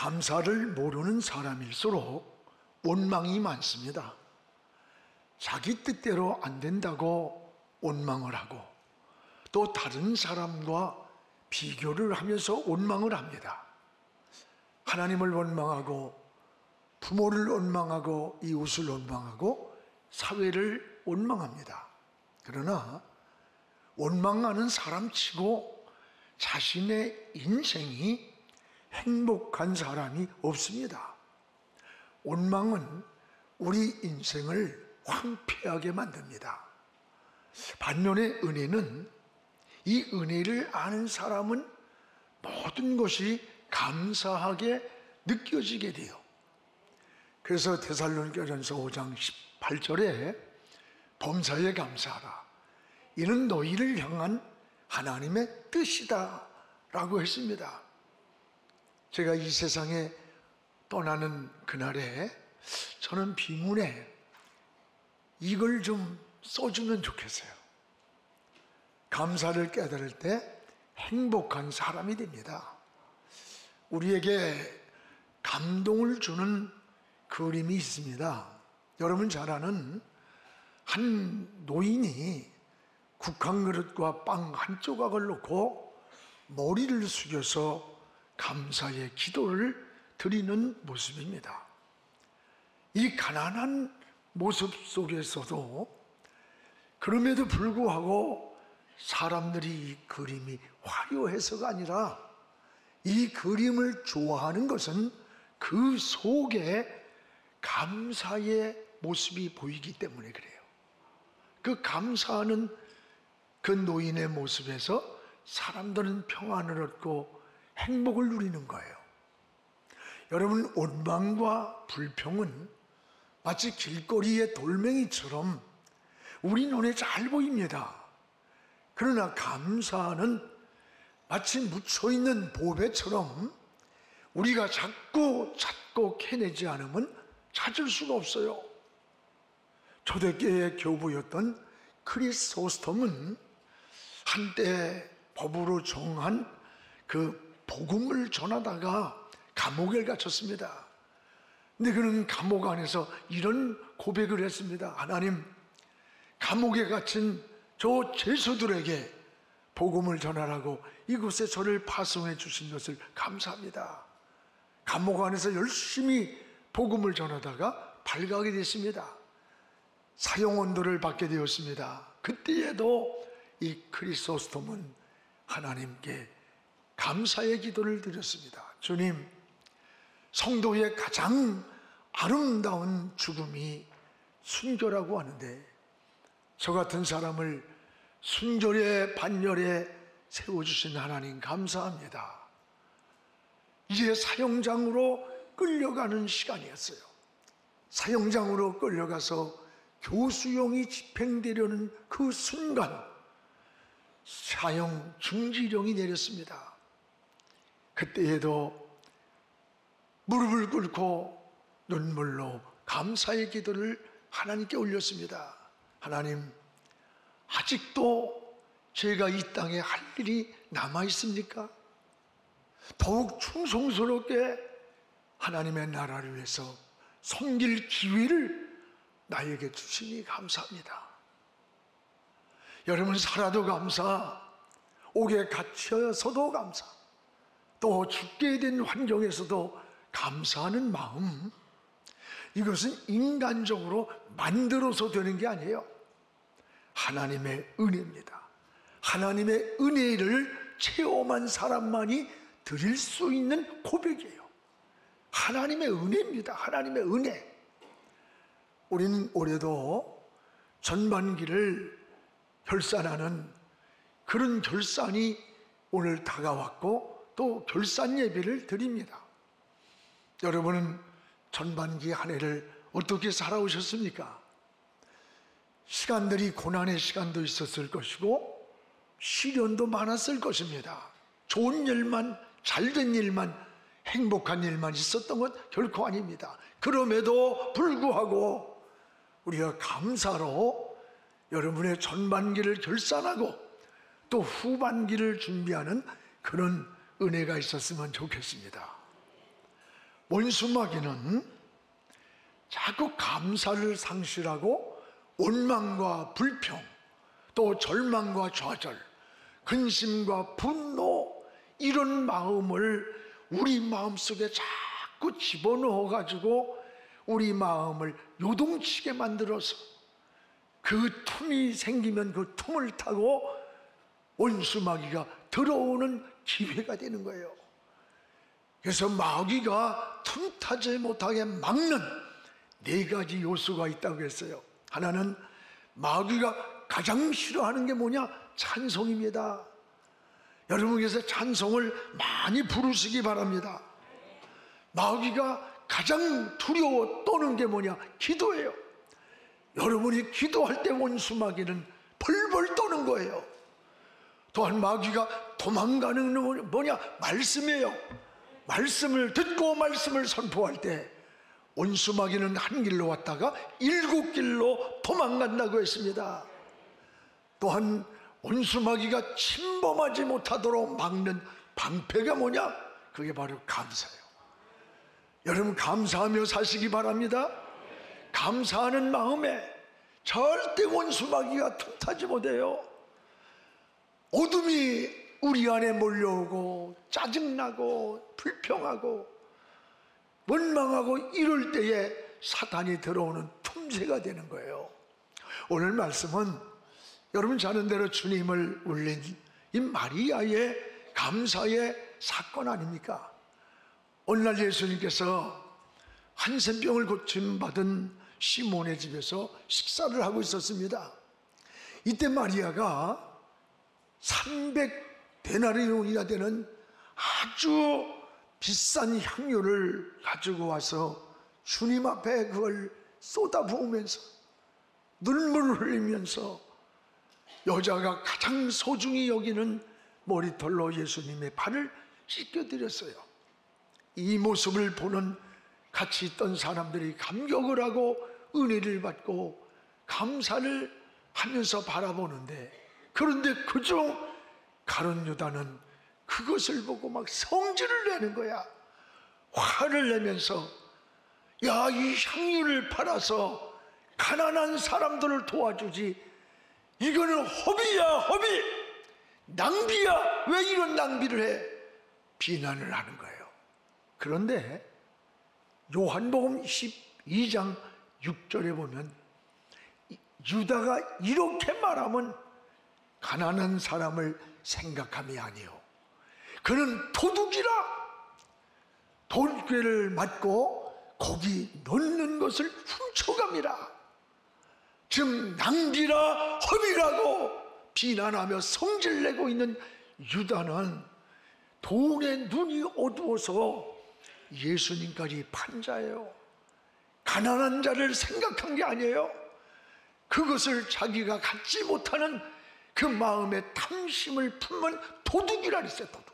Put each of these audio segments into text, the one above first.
감사를 모르는 사람일수록 원망이 많습니다. 자기 뜻대로 안 된다고 원망을 하고 또 다른 사람과 비교를 하면서 원망을 합니다. 하나님을 원망하고 부모를 원망하고 이웃을 원망하고 사회를 원망합니다. 그러나 원망하는 사람치고 자신의 인생이 행복한 사람이 없습니다. 원망은 우리 인생을 황폐하게 만듭니다. 반면에 은혜는 이 은혜를 아는 사람은 모든 것이 감사하게 느껴지게 돼요. 그래서 데살로니가전서 5장 18절에 범사에 감사하라. 이는 너희를 향한 하나님의 뜻이다 라고 했습니다. 제가 이 세상에 떠나는 그날에 저는 비문에 이걸 좀 써주면 좋겠어요. 감사를 깨달을 때 행복한 사람이 됩니다. 우리에게 감동을 주는 그림이 있습니다. 여러분 잘 아는 한 노인이 국한 그릇과 빵 한 조각을 놓고 머리를 숙여서 감사의 기도를 드리는 모습입니다. 이 가난한 모습 속에서도 그럼에도 불구하고 사람들이 이 그림이 화려해서가 아니라 이 그림을 좋아하는 것은 그 속에 감사의 모습이 보이기 때문에 그래요. 그 감사하는 그 노인의 모습에서 사람들은 평안을 얻고 행복을 누리는 거예요. 여러분, 원망과 불평은 마치 길거리의 돌멩이처럼 우리 눈에 잘 보입니다. 그러나 감사는 마치 묻혀있는 보배처럼 우리가 자꾸 찾고 캐내지 않으면 찾을 수가 없어요. 초대교회의 교부였던 크리소스톰은 한때 법으로 정한 그 복음을 전하다가 감옥에 갇혔습니다. 근데 그는 감옥 안에서 이런 고백을 했습니다. 하나님, 감옥에 갇힌 저 죄수들에게 복음을 전하라고 이곳에 저를 파송해 주신 것을 감사합니다. 감옥 안에서 열심히 복음을 전하다가 발각이 됐습니다. 사형언도를 받게 되었습니다. 그때에도 이 크리소스톰은 하나님께 감사의 기도를 드렸습니다. 주님, 성도의 가장 아름다운 죽음이 순교라고 하는데 저 같은 사람을 순교의 반열에 세워주신 하나님 감사합니다. 이제 사형장으로 끌려가는 시간이었어요. 사형장으로 끌려가서 교수형이 집행되려는 그 순간 사형 중지령이 내렸습니다. 그때에도 무릎을 꿇고 눈물로 감사의 기도를 하나님께 올렸습니다. 하나님, 아직도 제가 이 땅에 할 일이 남아 있습니까? 더욱 충성스럽게 하나님의 나라를 위해서 섬길 기회를 나에게 주시니 감사합니다. 여러분, 살아도 감사, 옥에 갇혀서도 감사, 또 죽게 된 환경에서도 감사하는 마음, 이것은 인간적으로 만들어서 되는 게 아니에요. 하나님의 은혜입니다. 하나님의 은혜를 체험한 사람만이 드릴 수 있는 고백이에요. 하나님의 은혜입니다. 하나님의 은혜. 우리는 올해도 전반기를 결산하는 그런 결산이 오늘 다가왔고 또 결산 예배를 드립니다. 여러분은 전반기 한 해를 어떻게 살아오셨습니까? 시간들이 고난의 시간도 있었을 것이고 시련도 많았을 것입니다. 좋은 일만, 잘된 일만, 행복한 일만 있었던 것 결코 아닙니다. 그럼에도 불구하고 우리가 감사로 여러분의 전반기를 결산하고 또 후반기를 준비하는 그런 은혜가 있었으면 좋겠습니다. 원수 마귀는 자꾸 감사를 상실하고 원망과 불평, 또 절망과 좌절, 근심과 분노, 이런 마음을 우리 마음속에 자꾸 집어넣어 가지고 우리 마음을 요동치게 만들어서 그 틈이 생기면 그 틈을 타고 원수 마귀가 들어오는 기회가 되는 거예요. 그래서 마귀가 틈타지 못하게 막는 4가지 요소가 있다고 했어요. 하나는 마귀가 가장 싫어하는 게 뭐냐? 찬송입니다. 여러분께서 찬송을 많이 부르시기 바랍니다. 마귀가 가장 두려워 떠는 게 뭐냐? 기도예요. 여러분이 기도할 때 원수 마귀는 벌벌 떠는 거예요. 또한 마귀가 도망가는 건 뭐냐? 말씀이에요. 말씀을 듣고 말씀을 선포할 때 원수 마귀는 한 길로 왔다가 7길로 도망간다고 했습니다. 또한 원수 마귀가 침범하지 못하도록 막는 방패가 뭐냐? 그게 바로 감사예요. 여러분, 감사하며 사시기 바랍니다. 감사하는 마음에 절대 원수 마귀가 틈타지 못해요. 어둠이 우리 안에 몰려오고 짜증나고 불평하고 원망하고 이럴 때에 사탄이 들어오는 틈새가 되는 거예요. 오늘 말씀은 여러분 잘 아는 대로 주님을 울린 이 마리아의 감사의 사건 아닙니까? 어느 날 예수님께서 한센병을 고침받은 시몬의 집에서 식사를 하고 있었습니다. 이때 마리아가 300데나리온이나 되는 아주 비싼 향유를 가지고 와서 주님 앞에 그걸 쏟아부으면서 눈물을 흘리면서 여자가 가장 소중히 여기는 머리털로 예수님의 발을 씻겨드렸어요. 이 모습을 보는 같이 있던 사람들이 감격을 하고 은혜를 받고 감사를 하면서 바라보는데, 그런데 그중 가룟 유다는 그것을 보고 막 성질을 내는 거야. 화를 내면서, 야, 이 향유를 팔아서 가난한 사람들을 도와주지, 이거는 허비야, 허비, 낭비야, 왜 이런 낭비를 해? 비난을 하는 거예요. 그런데 요한복음 12장 6절에 보면 유다가 이렇게 말하면 가난한 사람을 생각함이 아니요, 그는 도둑이라 돌괴를 맞고 거기 넣는 것을 훔쳐갑니다. 즉 낭비라 허비라고 비난하며 성질내고 있는 유다는 돈의 눈이 어두워서 예수님까지 판 자예요. 가난한 자를 생각한 게 아니에요. 그것을 자기가 갖지 못하는 그 마음의 탐심을 품은 도둑이라 그랬어요. 도둑.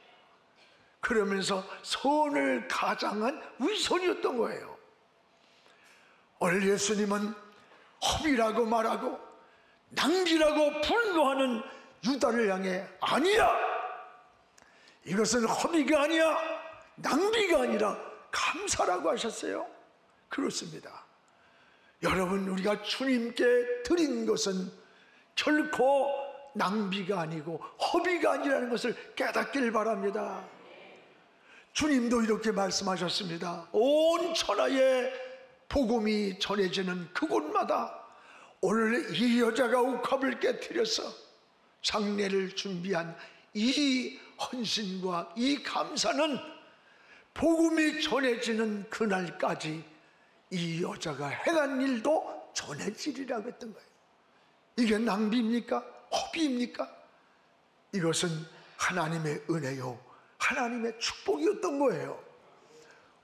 그러면서 선을 가장한 위선이었던 거예요. 오늘 예수님은 허비라고 말하고 낭비라고 분노하는 유다를 향해, 아니야, 이것은 허비가 아니야, 낭비가 아니라 감사라고 하셨어요. 그렇습니다. 여러분, 우리가 주님께 드린 것은 결코 낭비가 아니고 허비가 아니라는 것을 깨닫길 바랍니다. 주님도 이렇게 말씀하셨습니다. 온 천하에 복음이 전해지는 그곳마다 오늘 이 여자가 옥합을 깨뜨려서 장례를 준비한 이 헌신과 이 감사는 복음이 전해지는 그날까지 이 여자가 행한 일도 전해지리라고 했던 거예요. 이게 낭비입니까? 허비입니까? 이것은 하나님의 은혜요, 하나님의 축복이었던 거예요.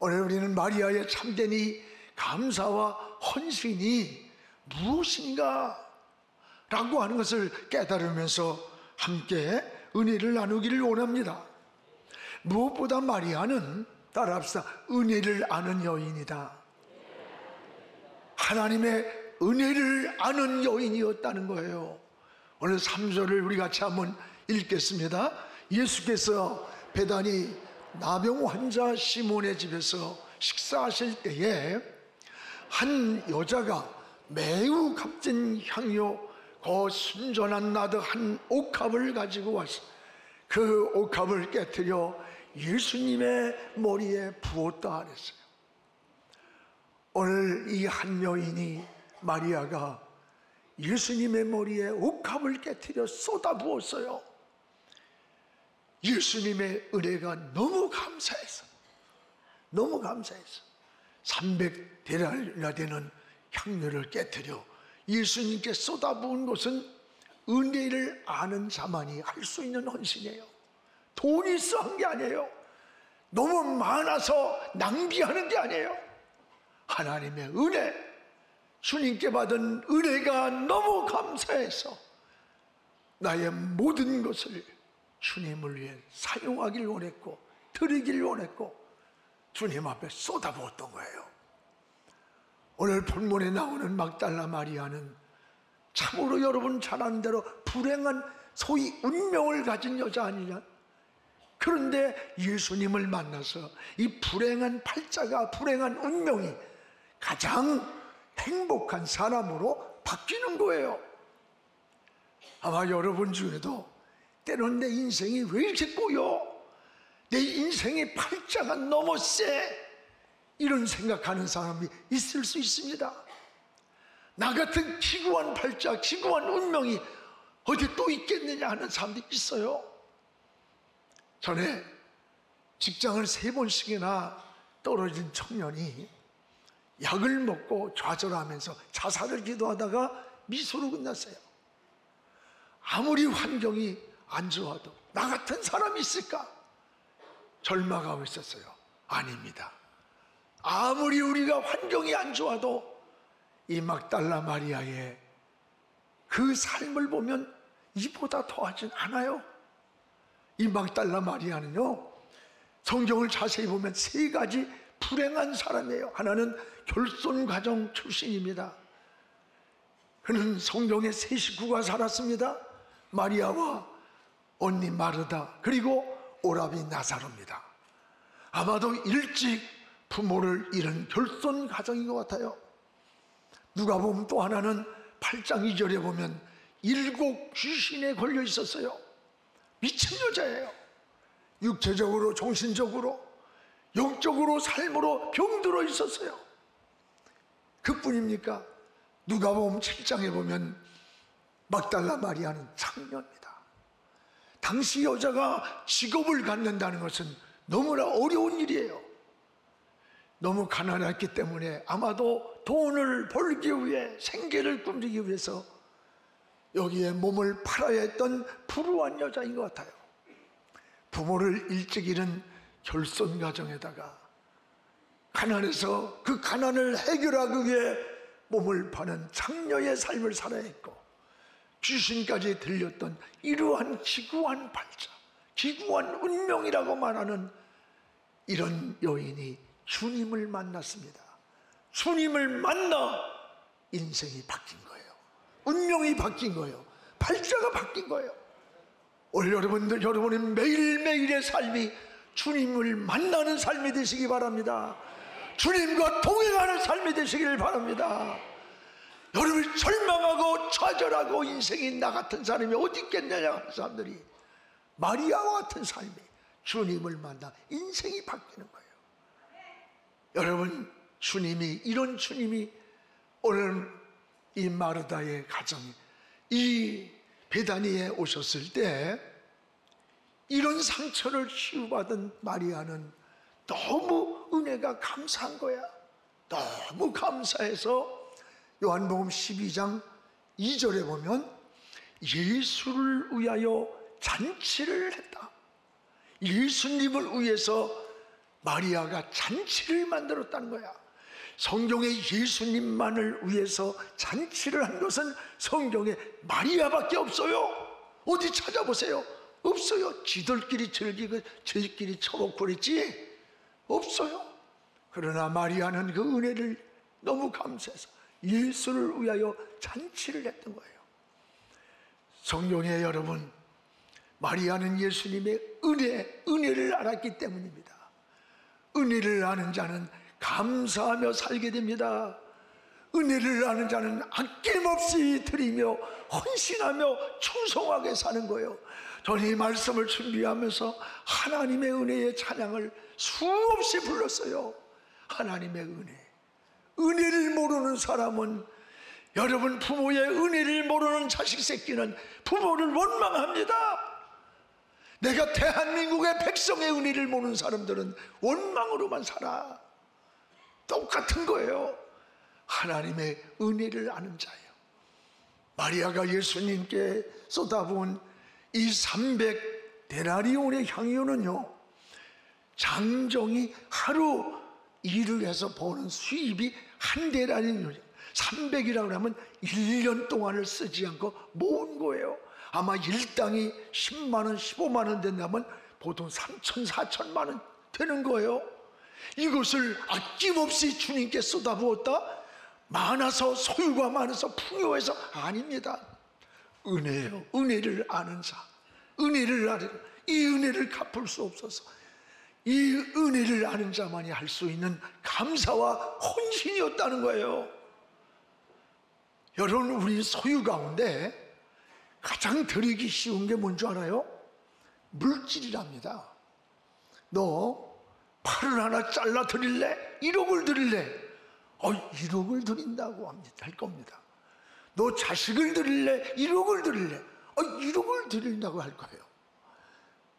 오늘 우리는 마리아의 참된 이 감사와 헌신이 무엇인가 라고 하는 것을 깨달으면서 함께 은혜를 나누기를 원합니다. 무엇보다 마리아는, 따라합시다, 은혜를 아는 여인이다. 하나님의 은혜를 아는 여인이었다는 거예요. 오늘 3절을 우리 같이 한번 읽겠습니다. 예수께서 베다니 나병 환자 시몬의 집에서 식사하실 때에 한 여자가 매우 값진 향료 그 순전한 나드 한 옥합을 가지고 와서 그 옥합을 깨뜨려 예수님의 머리에 부었다 그랬어요. 오늘 이 한 여인이 마리아가 예수님의 머리에 옥합을 깨뜨려 쏟아부었어요. 예수님의 은혜가 너무 감사해서 300데나리나 되는 향료를 깨뜨려 예수님께 쏟아부은 것은 은혜를 아는 자만이 할 수 있는 헌신이에요. 돈이 있어 한 게 아니에요. 너무 많아서 낭비하는 게 아니에요. 하나님의 은혜, 주님께 받은 은혜가 너무 감사해서 나의 모든 것을 주님을 위해 사용하길 원했고 드리길 원했고 주님 앞에 쏟아부었던 거예요. 오늘 본문에 나오는 막달라 마리아는 참으로 여러분 잘 아는 대로 불행한 소위 운명을 가진 여자 아니냐? 그런데 예수님을 만나서 이 불행한 팔자가, 불행한 운명이 가장 행복한 사람으로 바뀌는 거예요. 아마 여러분 중에도 때론 내 인생이 왜 이렇게 꼬여? 내 인생의 팔자가 너무 세, 이런 생각하는 사람이 있을 수 있습니다. 나 같은 기구한 팔자, 기구한 운명이 어디 또 있겠느냐 하는 사람도 있어요. 전에 직장을 3번씩이나 떨어진 청년이 약을 먹고 좌절하면서 자살을 기도하다가 미소로 끝났어요. 아무리 환경이 안 좋아도 나 같은 사람이 있을까? 절망하고 있었어요. 아닙니다. 아무리 우리가 환경이 안 좋아도 이 막달라 마리아의 그 삶을 보면 이보다 더하진 않아요. 이 막달라 마리아는요, 성경을 자세히 보면 3가지 불행한 사람이에요. 하나는 결손 가정 출신입니다. 그는 성경에 3 식구가 살았습니다. 마리아와 언니 마르다, 그리고 오라비 나사로입니다. 아마도 일찍 부모를 잃은 결손 가정인 것 같아요. 누가 보면 또 하나는 8장 2절에 보면 7 귀신에 걸려 있었어요. 미친 여자예요. 육체적으로, 정신적으로, 영적으로, 삶으로 병들어 있었어요. 그뿐입니까? 누가 보면 7장에 보면 막달라 마리아는 창녀입니다. 당시 여자가 직업을 갖는다는 것은 너무나 어려운 일이에요. 너무 가난했기 때문에 아마도 돈을 벌기 위해, 생계를 꾸리기 위해서 여기에 몸을 팔아야 했던 불우한 여자인 것 같아요. 부모를 일찍 잃은 결손 가정에다가 가난해서 그 가난을 해결하기 위해 몸을 파는 창녀의 삶을 살아야 했고, 귀신까지 들렸던 이러한 기구한 팔자, 기구한 운명이라고 말하는 이런 여인이 주님을 만났습니다. 주님을 만나 인생이 바뀐 거예요. 운명이 바뀐 거예요. 팔자가 바뀐 거예요. 오늘 여러분들, 여러분의 매일매일의 삶이 주님을 만나는 삶이 되시기 바랍니다. 주님과 동행하는 삶이 되시기를 바랍니다. 여러분이 절망하고 좌절하고 인생이 나 같은 사람이 어디 있겠느냐 하는 사람들이 마리아와 같은 삶이 주님을 만나 인생이 바뀌는 거예요. 여러분, 주님이, 이런 주님이 오늘 이 마르다의 가정에, 이 베다니에 오셨을 때 이런 상처를 치유받은 마리아는 너무 은혜가 감사한 거야. 너무 감사해서 요한복음 12장 2절에 보면 예수를 위하여 잔치를 했다. 예수님을 위해서 마리아가 잔치를 만들었다는 거야. 성경에 예수님만을 위해서 잔치를 한 것은 성경에 마리아밖에 없어요. 어디 찾아보세요. 없어요. 지들끼리 즐기고 저희끼리 쳐먹고 그랬지 없어요. 그러나 마리아는 그 은혜를 너무 감사해서 예수를 위하여 잔치를 했던 거예요. 성경에 여러분, 마리아는 예수님의 은혜를 알았기 때문입니다. 은혜를 아는 자는 감사하며 살게 됩니다. 은혜를 아는 자는 아낌없이 드리며 헌신하며 충성하게 사는 거예요. 저는 이 말씀을 준비하면서 하나님의 은혜의 찬양을 수없이 불렀어요. 하나님의 은혜. 은혜를 모르는 사람은, 여러분, 부모의 은혜를 모르는 자식 새끼는 부모를 원망합니다. 내가 대한민국의 백성의 은혜를 모르는 사람들은 원망으로만 살아. 똑같은 거예요. 하나님의 은혜를 아는 자예요. 마리아가 예수님께 쏟아부은 이 300데나리온의 향유는요, 장정이 하루 일을 해서 버는 수입이 한 데나리온이에요. 300이라고 하면 1년 동안을 쓰지 않고 모은 거예요. 아마 일당이 10만 원, 15만 원 된다면 보통 3천, 4천만 원 되는 거예요. 이것을 아낌없이 주님께 쏟아부었다? 많아서, 소유가 많아서, 풍요해서? 아닙니다. 은혜예요. 은혜를 아는 자, 은혜를 아는, 이 은혜를 갚을 수 없어서 이 은혜를 아는 자만이 할 수 있는 감사와 헌신이었다는 거예요. 여러분, 우리 소유 가운데 가장 드리기 쉬운 게 뭔 줄 알아요? 물질이랍니다. 너 팔을 하나 잘라 드릴래? 1억을 드릴래? 1억을 드린다고 할 겁니다. 너 자식을 드릴래? 1억을 드릴래? 1억을 드린다고 할 거예요.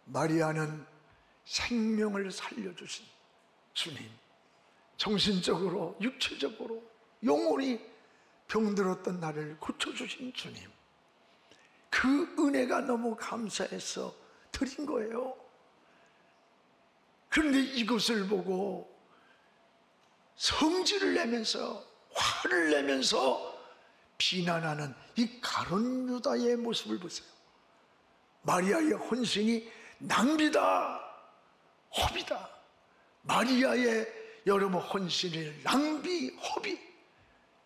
마리아는 생명을 살려주신 주님, 정신적으로, 육체적으로, 영혼이 병들었던 나를 고쳐주신 주님, 그 은혜가 너무 감사해서 드린 거예요. 그런데 이것을 보고 성질을 내면서, 화를 내면서 비난하는 이 가룟 유다의 모습을 보세요. 마리아의 헌신이 낭비다, 허비다. 마리아의 여러분 헌신을 낭비, 허비.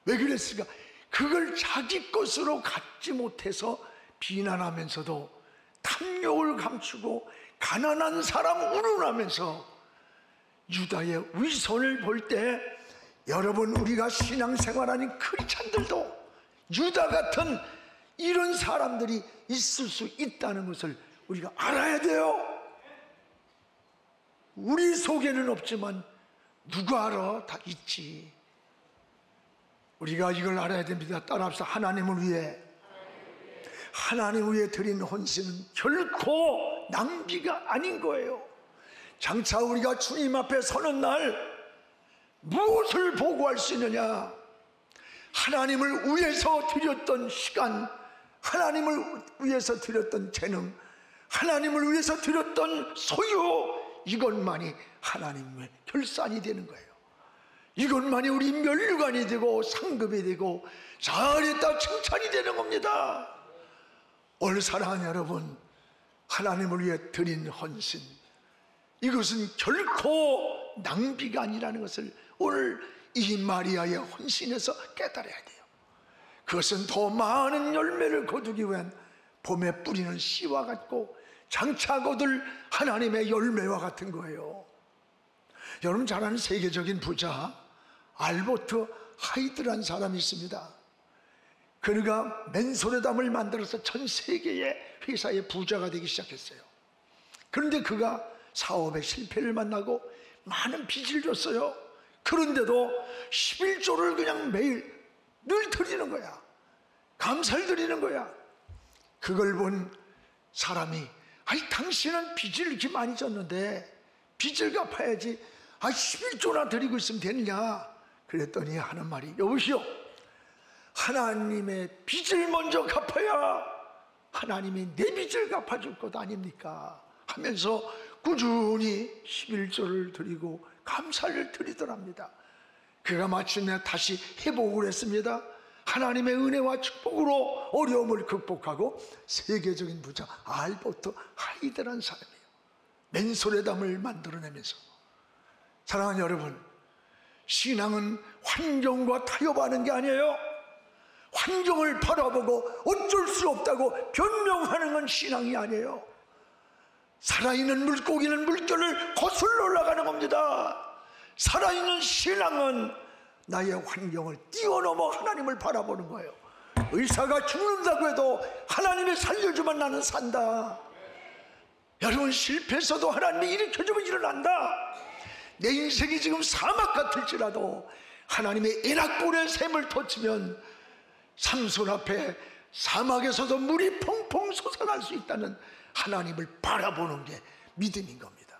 왜 그랬을까? 그걸 자기 것으로 갖지 못해서 비난하면서도 탐욕을 감추고 가난한 사람 운운하면서 유다의 위선을 볼 때, 여러분, 우리가 신앙생활하는 크리스찬들도 유다 같은 이런 사람들이 있을 수 있다는 것을 우리가 알아야 돼요. 우리 속에는 없지만 누가 알아? 다 있지. 우리가 이걸 알아야 됩니다. 따라합시다. 하나님을 위해, 하나님을 위해 드린 헌신은 결코 낭비가 아닌 거예요. 장차 우리가 주님 앞에 서는 날 무엇을 보고할 수 있느냐? 하나님을 위해서 드렸던 시간, 하나님을 위해서 드렸던 재능, 하나님을 위해서 드렸던 소유, 이것만이 하나님의 결산이 되는 거예요. 이것만이 우리 면류관이 되고 상급이 되고 잘했다 칭찬이 되는 겁니다. 오늘 사랑하는 여러분, 하나님을 위해 드린 헌신, 이것은 결코 낭비가 아니라는 것을 오늘 이 마리아의 헌신에서 깨달아야 돼요. 그것은 더 많은 열매를 거두기 위한 봄에 뿌리는 씨와 같고 장차 거둘 하나님의 열매와 같은 거예요. 여러분 잘 아는 세계적인 부자 알버트 하이드라는 사람이 있습니다. 그가 맨소레담을 만들어서 전 세계의 회사의 부자가 되기 시작했어요. 그런데 그가 사업에 실패를 만나고 많은 빚을 졌어요. 그런데도 11조를 그냥 매일 늘 드리는 거야. 감사를 드리는 거야. 그걸 본 사람이, 아니 당신은 빚을 이렇게 많이 졌는데 빚을 갚아야지, 11조나 드리고 있으면 되느냐. 그랬더니 하는 말이, 여보시오, 하나님의 빚을 먼저 갚아야 하나님이 내 빚을 갚아줄 것 아닙니까? 하면서 꾸준히 11조를 드리고 감사를 드리더랍니다. 그가 마침내 다시 회복을 했습니다. 하나님의 은혜와 축복으로 어려움을 극복하고 세계적인 부자 알버트 하이드라는 사람이에요. 맨소레담을 만들어내면서. 사랑하는 여러분, 신앙은 환경과 타협하는 게 아니에요. 환경을 바라보고 어쩔 수 없다고 변명하는 건 신앙이 아니에요. 살아있는 물고기는 물결을 거슬러 올라가는 겁니다. 살아있는 신앙은 나의 환경을 뛰어넘어 하나님을 바라보는 거예요. 의사가 죽는다고 해도 하나님이 살려주면 나는 산다. 여러분, 실패해서도 하나님이 일으켜주면 일어난다. 내 인생이 지금 사막 같을지라도 하나님의 애낙불의 샘을 터치면 삼손 앞에 사막에서도 물이 펑펑 솟아날 수 있다는 하나님을 바라보는 게 믿음인 겁니다.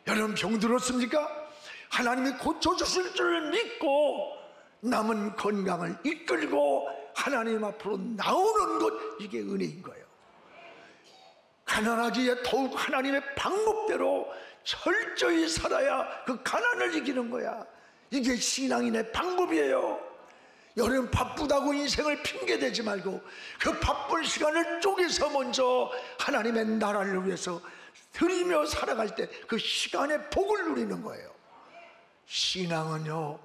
여러분, 병들었습니까? 하나님이 고쳐주실 줄 믿고 남은 건강을 이끌고 하나님 앞으로 나오는 것, 이게 은혜인 거예요. 가난하기에 더욱 하나님의 방법대로 철저히 살아야 그 가난을 이기는 거야. 이게 신앙인의 방법이에요. 여러분, 바쁘다고 인생을 핑계대지 말고 그 바쁜 시간을 쪼개서 먼저 하나님의 나라를 위해서 드리며 살아갈 때 그 시간의 복을 누리는 거예요. 신앙은요,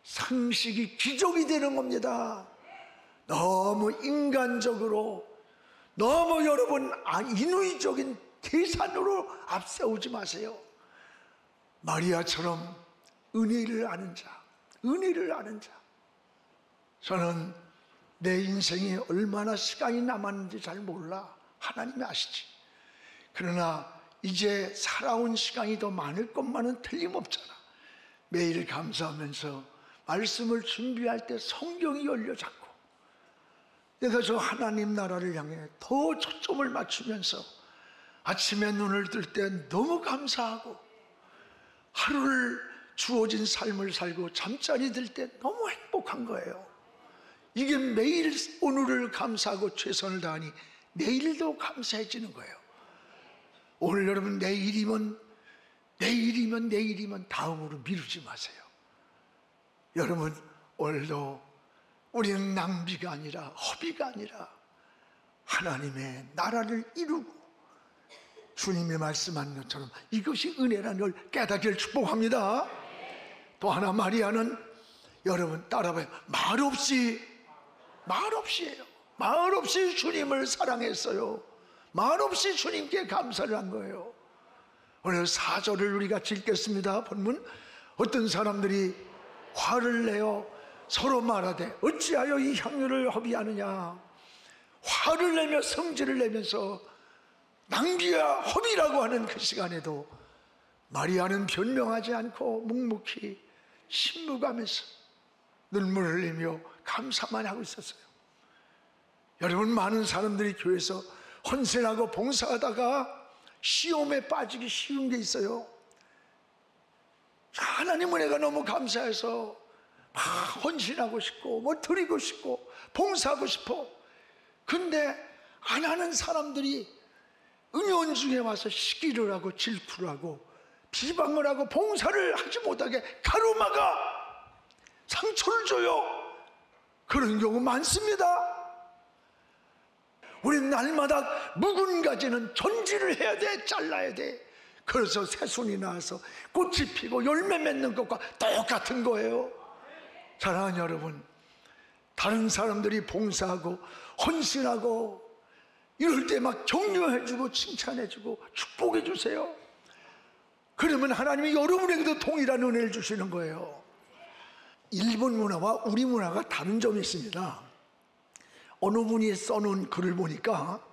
상식이 기적이 되는 겁니다. 너무 인간적으로, 너무 여러분 인위적인 계산으로 앞세우지 마세요. 마리아처럼 은혜를 아는 자, 은혜를 아는 자. 저는 내 인생이 얼마나 시간이 남았는지 잘 몰라. 하나님이 아시지. 그러나 이제 살아온 시간이 더 많을 것만은 틀림없잖아. 매일 감사하면서 말씀을 준비할 때 성경이 열려 자꾸 내가 저 하나님 나라를 향해 더 초점을 맞추면서 아침에 눈을 뜰 때 너무 감사하고, 하루를 주어진 삶을 살고 잠자리 들 때 너무 행복한 거예요. 이게 매일 오늘을 감사하고 최선을 다하니 내일도 감사해지는 거예요. 오늘 여러분, 내일이면 다음으로 미루지 마세요. 여러분, 오늘도 우리는 낭비가 아니라 허비가 아니라 하나님의 나라를 이루고 주님이 말씀한 것처럼 이것이 은혜라는 걸 깨닫기를 축복합니다. 또 하나, 마리아는 여러분 따라봐요. 말없이에요. 말없이 주님을 사랑했어요. 말없이 주님께 감사를 한 거예요. 오늘 4절을 우리가 읽겠습니다. 본문. 어떤 사람들이 화를 내어 서로 말하되 어찌하여 이 향유를 허비하느냐. 화를 내며 성질을 내면서 낭비야 허비라고 하는 그 시간에도 마리아는 변명하지 않고 묵묵히 신무가면서 눈물을 흘리며 감사만 하고 있었어요. 여러분, 많은 사람들이 교회에서 헌신하고 봉사하다가 시험에 빠지기 쉬운 게 있어요. 하나님 은혜가 너무 감사해서 막 헌신하고 싶고 뭐 드리고 싶고 봉사하고 싶어. 근데 안 하는 사람들이 은연 중에 와서 시기를 하고 질투를 하고 비방을 하고 봉사를 하지 못하게 가로막아 상처를 줘요. 그런 경우 많습니다. 우리는 날마다 묵은 가지는 전지를 해야 돼. 잘라야 돼. 그래서 새순이 나와서 꽃이 피고 열매 맺는 것과 똑같은 거예요. 사랑하는 여러분, 다른 사람들이 봉사하고 헌신하고 이럴 때 막 격려해주고 칭찬해주고 축복해주세요. 그러면 하나님이 여러분에게도 동일한 은혜를 주시는 거예요. 일본 문화와 우리 문화가 다른 점이 있습니다. 어느 분이 써놓은 글을 보니까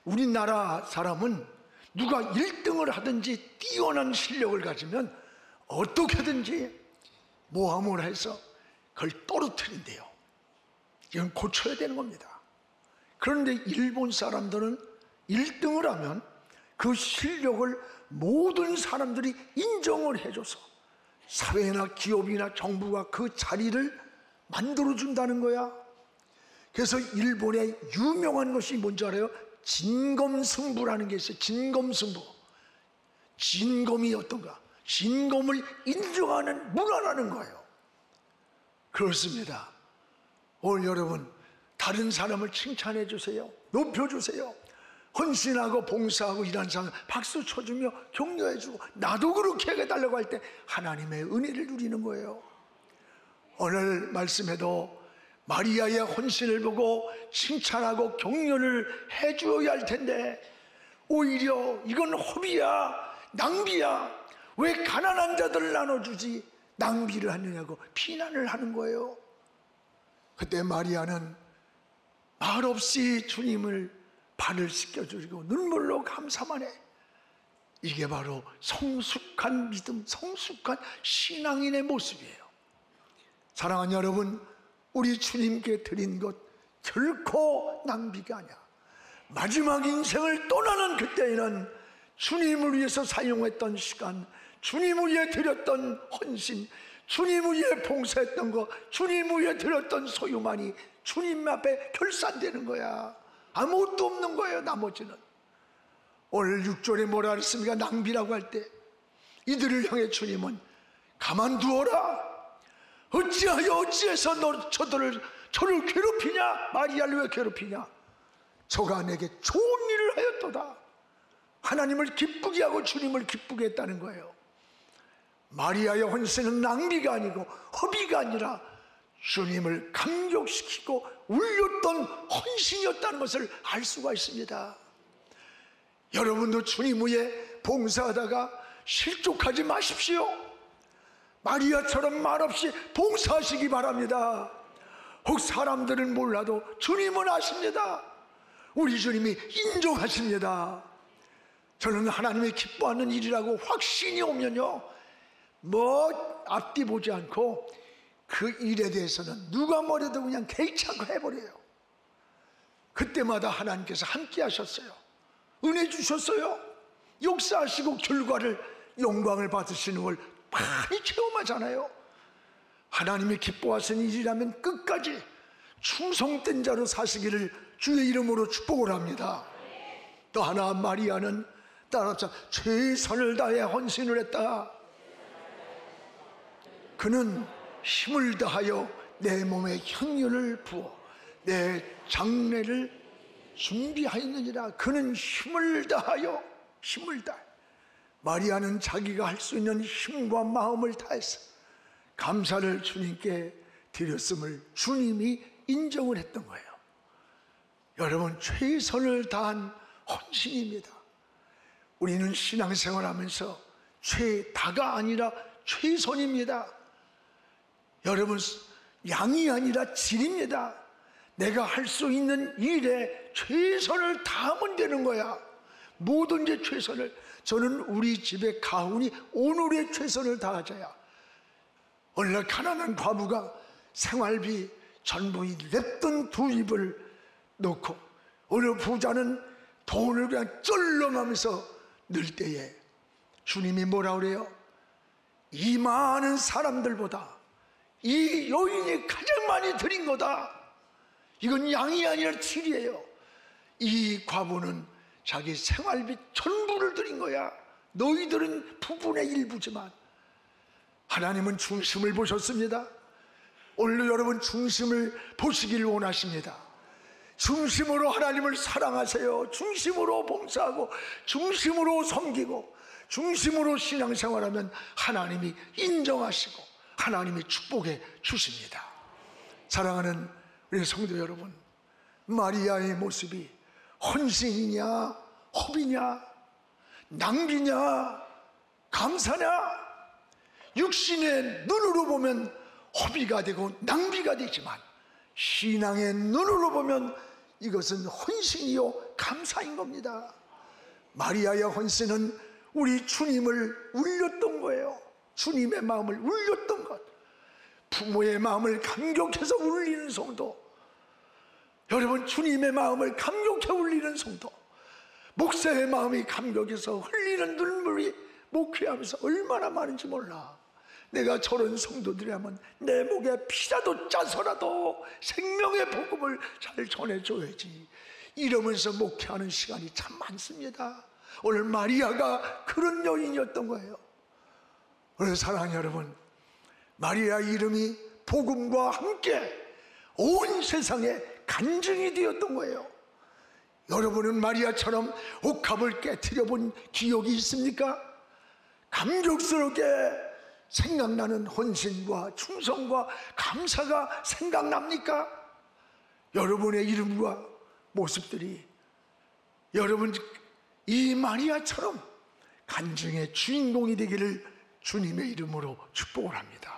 우리나라 사람은 누가 1등을 하든지 뛰어난 실력을 가지면 어떻게든지 모함을 해서 그걸 떨어뜨린대요. 이건 고쳐야 되는 겁니다. 그런데 일본 사람들은 1등을 하면 그 실력을 모든 사람들이 인정을 해줘서 사회나 기업이나 정부가 그 자리를 만들어준다는 거야. 그래서 일본의 유명한 것이 뭔지 알아요? 진검승부라는 게 있어요. 진검승부. 진검이 어떤가? 진검을 인정하는 문화라는 거예요. 그렇습니다. 오늘 여러분, 다른 사람을 칭찬해 주세요. 높여 주세요. 헌신하고 봉사하고 일하는 사람 박수 쳐주며 격려해 주고, 나도 그렇게 해달라고 할 때 하나님의 은혜를 누리는 거예요. 오늘 말씀에도 마리아의 헌신을 보고 칭찬하고 격려를 해주어야 할 텐데 오히려 이건 허비야, 낭비야, 왜 가난한 자들을 나눠주지 낭비를 하느냐고 비난을 하는 거예요. 그때 마리아는 말없이 주님을 발을 씻겨주고 눈물로 감사만 해. 이게 바로 성숙한 믿음, 성숙한 신앙인의 모습이에요. 사랑하는 여러분, 우리 주님께 드린 것 결코 낭비가 아니야. 마지막 인생을 떠나는 그때에는 주님을 위해서 사용했던 시간, 주님을 위해 드렸던 헌신, 주님을 위해 봉사했던 것, 주님을 위해 드렸던 소유만이 주님 앞에 결산되는 거야. 아무것도 없는 거예요, 나머지는. 오늘 6절에 뭐라 그랬습니까? 낭비라고 할 때 이들을 향해 주님은 가만두어라. 어찌해서 저를 괴롭히냐? 마리아를 왜 괴롭히냐? 저가 내게 좋은 일을 하였도다. 하나님을 기쁘게 하고 주님을 기쁘게 했다는 거예요. 마리아의 헌신은 낭비가 아니고 허비가 아니라 주님을 감격시키고 울렸던 헌신이었다는 것을 알 수가 있습니다. 여러분도 주님 위에 봉사하다가 실족하지 마십시오. 마리아처럼 말없이 봉사하시기 바랍니다. 혹 사람들은 몰라도 주님은 아십니다. 우리 주님이 인정하십니다. 저는 하나님이 기뻐하는 일이라고 확신이 오면요, 뭐 앞뒤 보지 않고 그 일에 대해서는 누가 뭐래도 그냥 개의치 않고 해버려요. 그때마다 하나님께서 함께 하셨어요. 은혜 주셨어요. 역사하시고 결과를, 영광을 받으시는 걸 많이 체험하잖아요. 하나님이 기뻐하시는 일이라면 끝까지 충성된 자로 사시기를 주의 이름으로 축복을 합니다. 또 하나, 마리아는 따라서 최선을 다해 헌신을 했다. 그는 힘을 다하여 내 몸에 향유를 부어 내 장례를 준비하였느니라. 그는 힘을 다하여, 마리아는 자기가 할 수 있는 힘과 마음을 다해서 감사를 주님께 드렸음을 주님이 인정을 했던 거예요. 여러분, 최선을 다한 헌신입니다. 우리는 신앙생활하면서 최다가 아니라 최선입니다. 여러분, 양이 아니라 질입니다. 내가 할 수 있는 일에 최선을 다하면 되는 거야. 뭐든지 최선을. 저는 우리 집의 가훈이 오늘의 최선을 다하자야. 어느 가난한 과부가 생활비 전부 냈던 두 입을 놓고 어느 부자는 돈을 그냥 쩔렁하면서 늘 때에 주님이 뭐라 그래요? 이 많은 사람들보다 이 여인이 가장 많이 드린 거다. 이건 양이 아니라 질이에요. 이 과부는 자기 생활비 전부를 드린 거야. 너희들은 부분의 일부지만 하나님은 중심을 보셨습니다. 오늘도 여러분 중심을 보시길 원하십니다. 중심으로 하나님을 사랑하세요. 중심으로 봉사하고 중심으로 섬기고 중심으로 신앙생활하면 하나님이 인정하시고 하나님이 축복해 주십니다. 사랑하는 우리 성도 여러분, 마리아의 모습이 헌신이냐, 허비냐, 낭비냐, 감사냐, 육신의 눈으로 보면 허비가 되고 낭비가 되지만 신앙의 눈으로 보면 이것은 헌신이요 감사인 겁니다. 마리아의 헌신은 우리 주님을 울렸던 거예요. 주님의 마음을 울렸던 것. 부모의 마음을 감격해서 울리는 성도, 여러분 주님의 마음을 감격해 울리는 성도, 목사의 마음이 감격해서 흘리는 눈물이 목회하면서 얼마나 많은지 몰라. 내가 저런 성도들이라면 내 목에 피라도 짜서라도 생명의 복음을 잘 전해줘야지 이러면서 목회하는 시간이 참 많습니다. 오늘 마리아가 그런 여인이었던 거예요. 오늘 사랑하는 여러분, 마리아 이름이 복음과 함께 온 세상에 간증이 되었던 거예요. 여러분은 마리아처럼 옥합을 깨트려 본 기억이 있습니까? 감격스럽게 생각나는 헌신과 충성과 감사가 생각납니까? 여러분의 이름과 모습들이 여러분 이 마리아처럼 간증의 주인공이 되기를 주님의 이름으로 축복을 합니다.